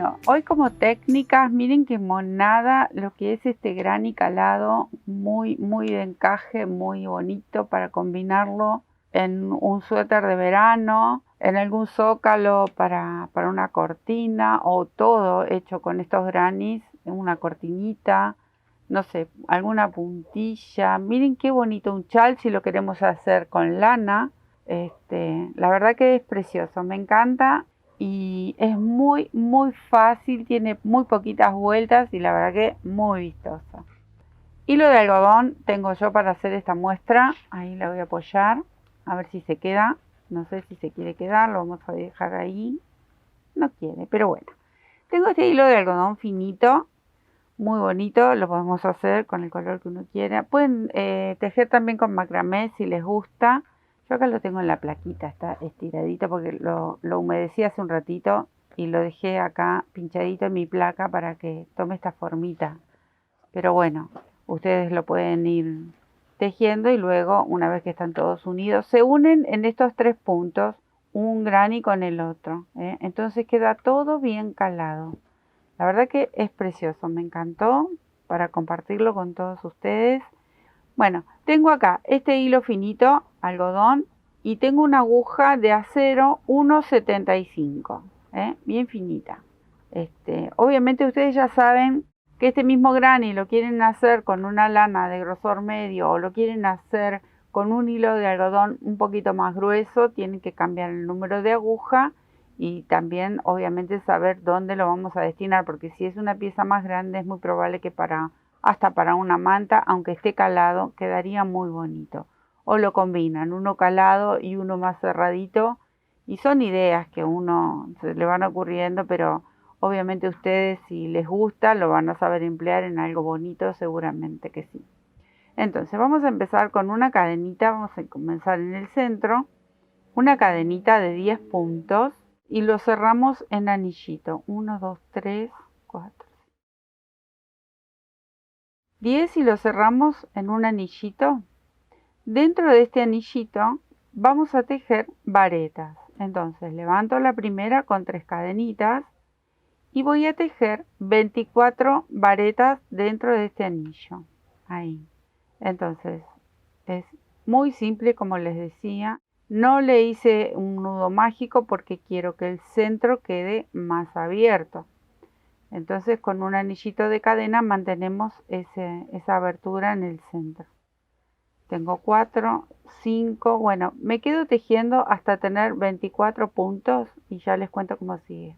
Bueno, hoy como técnicas, miren qué monada lo que es este granny calado, muy de encaje, muy bonito para combinarlo en un suéter de verano, en algún zócalo para una cortina, o todo hecho con estos grannies, una cortinita, no sé, alguna puntilla. Miren qué bonito un chal si lo queremos hacer con lana. La verdad que es precioso, me encanta. Y es muy fácil, tiene muy poquitas vueltas y la verdad que muy vistosa. Hilo de algodón tengo yo para hacer esta muestra, ahí la voy a apoyar, a ver si se queda, no sé si se quiere quedar, lo vamos a dejar ahí, no quiere, pero bueno. Tengo este hilo de algodón finito, muy bonito, lo podemos hacer con el color que uno quiera. Pueden tejer también con macramé si les gusta. Yo acá lo tengo en la plaquita, está estiradito porque lo humedecí hace un ratito y lo dejé acá pinchadito en mi placa para que tome esta formita. Pero bueno, ustedes lo pueden ir tejiendo y luego, una vez que están todos unidos, se unen en estos 3 puntos, un granny con el otro, ¿eh? Entonces queda todo bien calado. La verdad que es precioso, me encantó para compartirlo con todos ustedes. Bueno, tengo acá este hilo finito, algodón, y tengo una aguja de acero 1,75, bien finita. Obviamente ustedes ya saben que este mismo granny lo quieren hacer con una lana de grosor medio o lo quieren hacer con un hilo de algodón un poquito más grueso, tienen que cambiar el número de aguja y también obviamente saber dónde lo vamos a destinar, porque si es una pieza más grande es muy probable que hasta para una manta, aunque esté calado, quedaría muy bonito. O lo combinan, uno calado y uno más cerradito, y son ideas que uno se le van ocurriendo, pero obviamente ustedes, si les gusta, lo van a saber emplear en algo bonito, seguramente que sí. Entonces vamos a empezar con una cadenita, vamos a comenzar en el centro, una cadenita de 10 puntos y lo cerramos en anillito, 1, 2, 3, 4, 10 y lo cerramos en un anillito. Dentro de este anillito vamos a tejer varetas. Entonces levanto la primera con 3 cadenitas y voy a tejer 24 varetas dentro de este anillo. Ahí. Entonces es muy simple, como les decía. No le hice un nudo mágico porque quiero que el centro quede más abierto. Entonces con un anillito de cadena mantenemos esa abertura en el centro. Tengo 4, 5, bueno, me quedo tejiendo hasta tener 24 puntos y ya les cuento cómo sigue.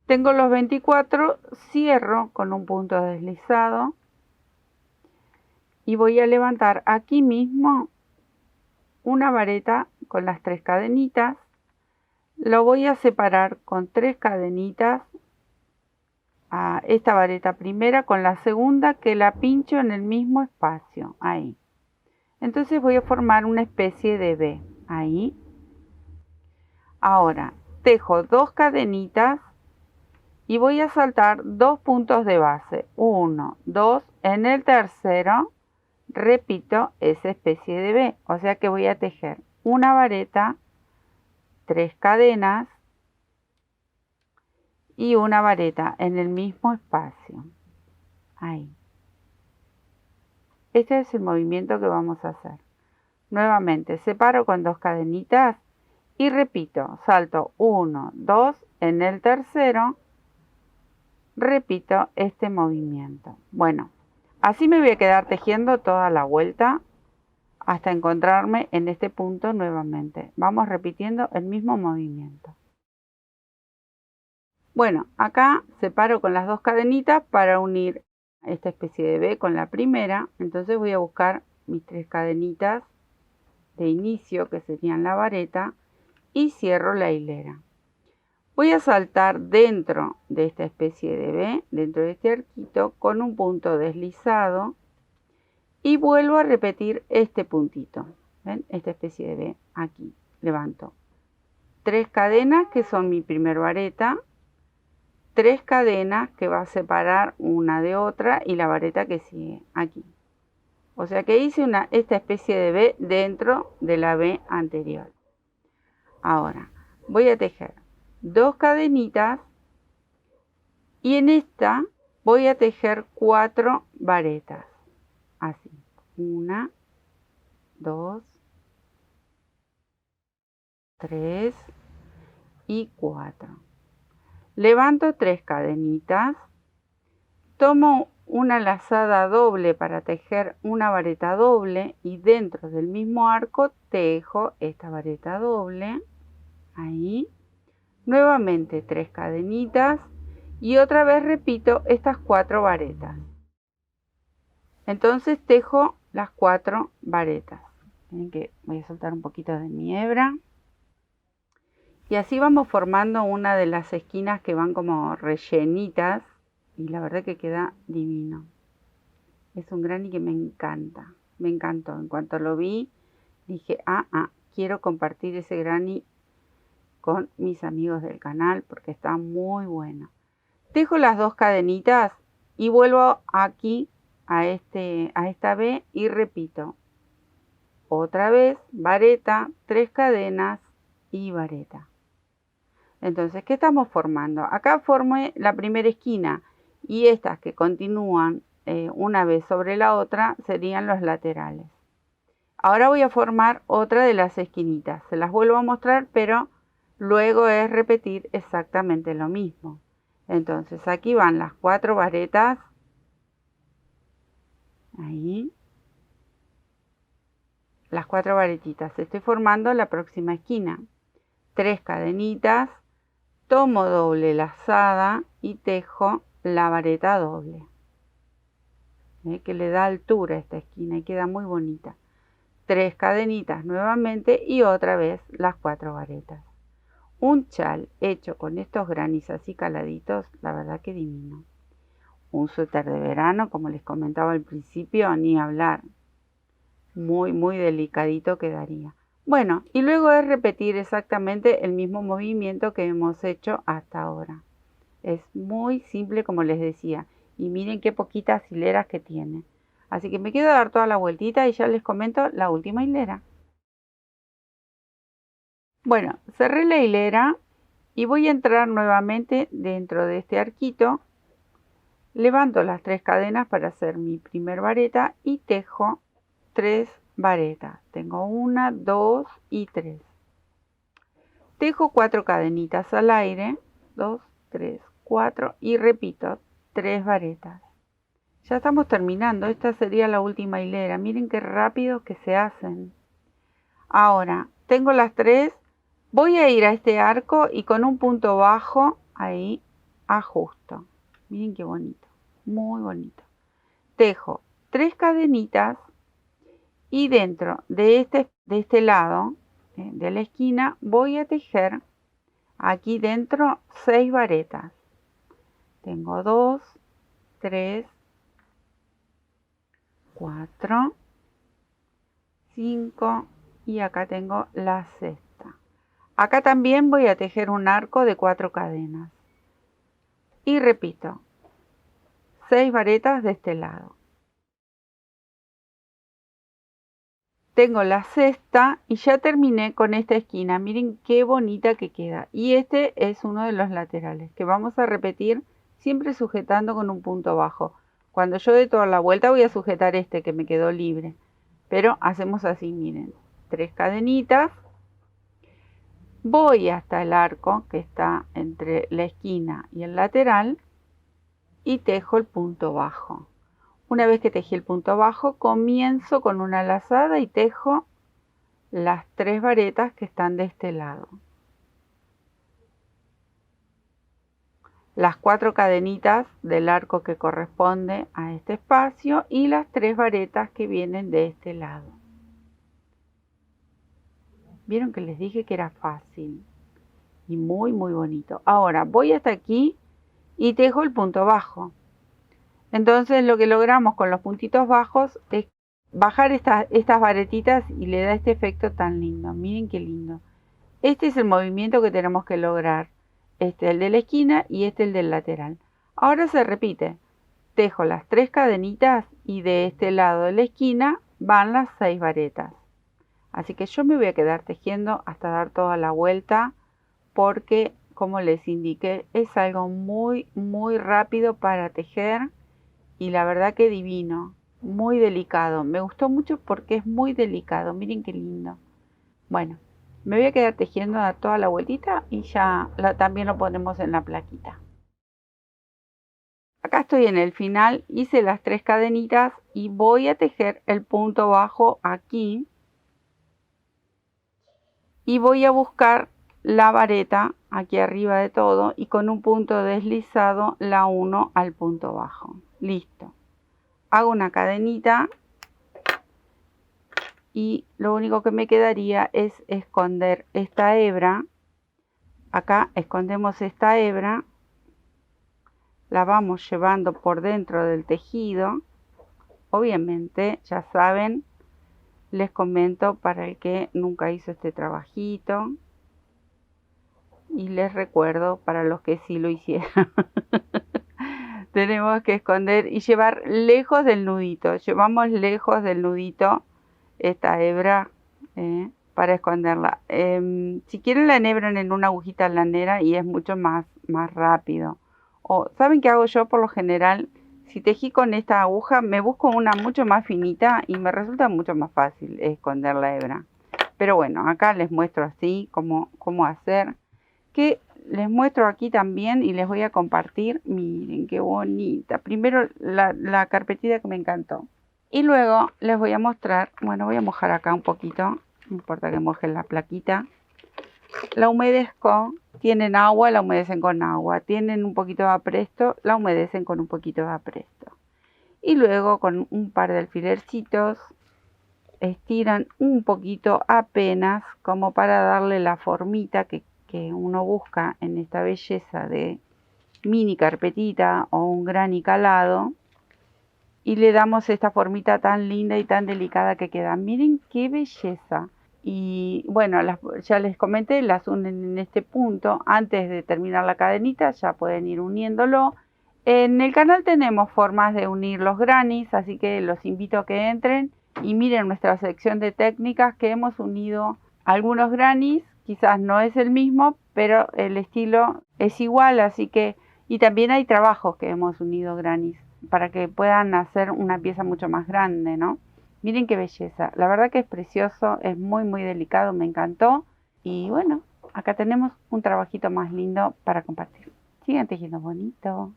Tengo los 24, cierro con un punto deslizado y voy a levantar aquí mismo una vareta con las 3 cadenitas. Lo voy a separar con 3 cadenitas a esta vareta primera con la segunda, que la pincho en el mismo espacio, ahí. Entonces voy a formar una especie de V, ahí. Ahora tejo 2 cadenitas y voy a saltar 2 puntos de base, 1, 2, en el tercero repito esa especie de V, o sea que voy a tejer una vareta, 3 cadenas y una vareta en el mismo espacio, ahí. Este es el movimiento que vamos a hacer. Nuevamente separo con 2 cadenitas y repito, salto 1, 2, en el tercero repito este movimiento. Bueno, así me voy a quedar tejiendo toda la vuelta hasta encontrarme en este punto nuevamente. Vamos repitiendo el mismo movimiento. Bueno, acá separo con las 2 cadenitas para unir esta especie de V con la primera. Entonces voy a buscar mis 3 cadenitas de inicio, que serían la vareta, y cierro la hilera. Voy a saltar dentro de esta especie de V, dentro de este arquito, con un punto deslizado y vuelvo a repetir este puntito. ¿Ven? Esta especie de V aquí. Levanto 3 cadenas, que son mi primer vareta, 3 cadenas que va a separar una de otra y la vareta que sigue aquí. O sea que hice esta especie de V dentro de la V anterior. Ahora voy a tejer 2 cadenitas y en esta voy a tejer 4 varetas, así, 1, 2, 3 y 4. Levanto 3 cadenitas, tomo una lazada doble para tejer una vareta doble y dentro del mismo arco tejo esta vareta doble, ahí, nuevamente 3 cadenitas y otra vez repito estas 4 varetas. Entonces tejo las 4 varetas. Miren que voy a soltar un poquito de mi hebra. Y así vamos formando una de las esquinas que van como rellenitas. Y la verdad que queda divino. Es un granny que me encanta. Me encantó. En cuanto lo vi, dije, quiero compartir ese granny con mis amigos del canal porque está muy bueno. Tejo las 2 cadenitas y vuelvo aquí a esta B y repito. Otra vez, vareta, 3 cadenas y vareta. Entonces, ¿qué estamos formando? Acá formé la primera esquina y estas que continúan una vez sobre la otra serían los laterales. Ahora voy a formar otra de las esquinitas. Se las vuelvo a mostrar, pero luego es repetir exactamente lo mismo. Entonces, aquí van las 4 varetas. Ahí. Las 4 varetitas. Estoy formando la próxima esquina. 3 cadenitas. Tomo doble lazada y tejo la vareta doble. Que le da altura a esta esquina y queda muy bonita. 3 cadenitas nuevamente y otra vez las 4 varetas. Un chal hecho con estos granis así caladitos, la verdad que divino. Un suéter de verano, como les comentaba al principio, ni hablar. Muy, muy delicadito quedaría. Bueno, y luego es repetir exactamente el mismo movimiento que hemos hecho hasta ahora. Es muy simple, como les decía. Y miren qué poquitas hileras que tiene. Así que me quedo a dar toda la vueltita y ya les comento la última hilera. Bueno, cerré la hilera y voy a entrar nuevamente dentro de este arquito. Levanto las 3 cadenas para hacer mi primer vareta y tejo 3 varetas. Tengo 1, 2 y 3. Tejo 4 cadenitas al aire, 2, 3, 4 y repito 3 varetas. Ya estamos terminando, esta sería la última hilera. Miren qué rápido que se hacen. Ahora, tengo las 3, voy a ir a este arco y con un punto bajo ahí ajusto. Miren qué bonito, muy bonito. Tejo 3 cadenitas y dentro de este lado de la esquina voy a tejer aquí dentro 6 varetas. Tengo 2, 3, 4, 5 y acá tengo la sexta. Acá también voy a tejer un arco de 4 cadenas. Y repito, 6 varetas de este lado. Tengo la sexta y ya terminé con esta esquina. Miren qué bonita que queda. Y este es uno de los laterales que vamos a repetir siempre sujetando con un punto bajo. Cuando yo dé toda la vuelta voy a sujetar este que me quedó libre. Pero hacemos así, miren. 3 cadenitas. Voy hasta el arco que está entre la esquina y el lateral y tejo el punto bajo. Una vez que tejí el punto bajo, comienzo con una lazada y tejo las 3 varetas que están de este lado. Las 4 cadenitas del arco que corresponde a este espacio y las 3 varetas que vienen de este lado. Vieron que les dije que era fácil y muy muy bonito. Ahora voy hasta aquí y tejo el punto bajo. Entonces lo que logramos con los puntitos bajos es bajar estas varetitas y le da este efecto tan lindo. Miren qué lindo. Este es el movimiento que tenemos que lograr. Este es el de la esquina y este el del lateral. Ahora se repite. Tejo las 3 cadenitas y de este lado de la esquina van las 6 varetas. Así que yo me voy a quedar tejiendo hasta dar toda la vuelta porque como les indiqué, es algo muy rápido para tejer y la verdad que divino, muy delicado. Me gustó mucho porque es muy delicado, miren qué lindo. Bueno, me voy a quedar tejiendo a toda la vueltita y ya también lo ponemos en la plaquita. Acá estoy en el final, hice las 3 cadenitas y voy a tejer el punto bajo aquí. Y voy a buscar la vareta aquí arriba de todo y con un punto deslizado la uno al punto bajo. Listo. Hago una cadenita y lo único que me quedaría es esconder esta hebra. Acá escondemos esta hebra, la vamos llevando por dentro del tejido. Obviamente, ya saben, les comento para el que nunca hizo este trabajito. Y les recuerdo para los que sí lo hicieron. Tenemos que esconder y llevar lejos del nudito. Llevamos lejos del nudito esta hebra para esconderla. Si quieren la enhebran en una agujita lanera y es mucho más rápido. O, ¿saben qué hago yo por lo general? Si tejí con esta aguja, me busco una mucho más finita y me resulta mucho más fácil esconder la hebra. Pero bueno, acá les muestro así cómo hacer. Que les muestro aquí también y les voy a compartir. Miren qué bonita. Primero la carpetita que me encantó. Y luego les voy a mostrar, bueno, voy a mojar acá un poquito, no importa que mojen la plaquita. La humedezco, tienen agua, la humedecen con agua. Tienen un poquito de apresto, la humedecen con un poquito de apresto. Y luego con un par de alfilercitos estiran un poquito apenas como para darle la formita que uno busca en esta belleza de mini carpetita o un granny calado y le damos esta formita tan linda y tan delicada que queda. Miren qué belleza. Y bueno, ya les comenté, las unen en este punto. Antes de terminar la cadenita ya pueden ir uniéndolo. En el canal tenemos formas de unir los grannies, así que los invito a que entren y miren nuestra sección de técnicas que hemos unido algunos grannies. Quizás no es el mismo, pero el estilo es igual, así que... Y también hay trabajos que hemos unido grannies para que puedan hacer una pieza mucho más grande, ¿no? Miren qué belleza. La verdad que es precioso, es muy delicado, me encantó. Y bueno, acá tenemos un trabajito más lindo para compartir. Sigan tejiendo bonito.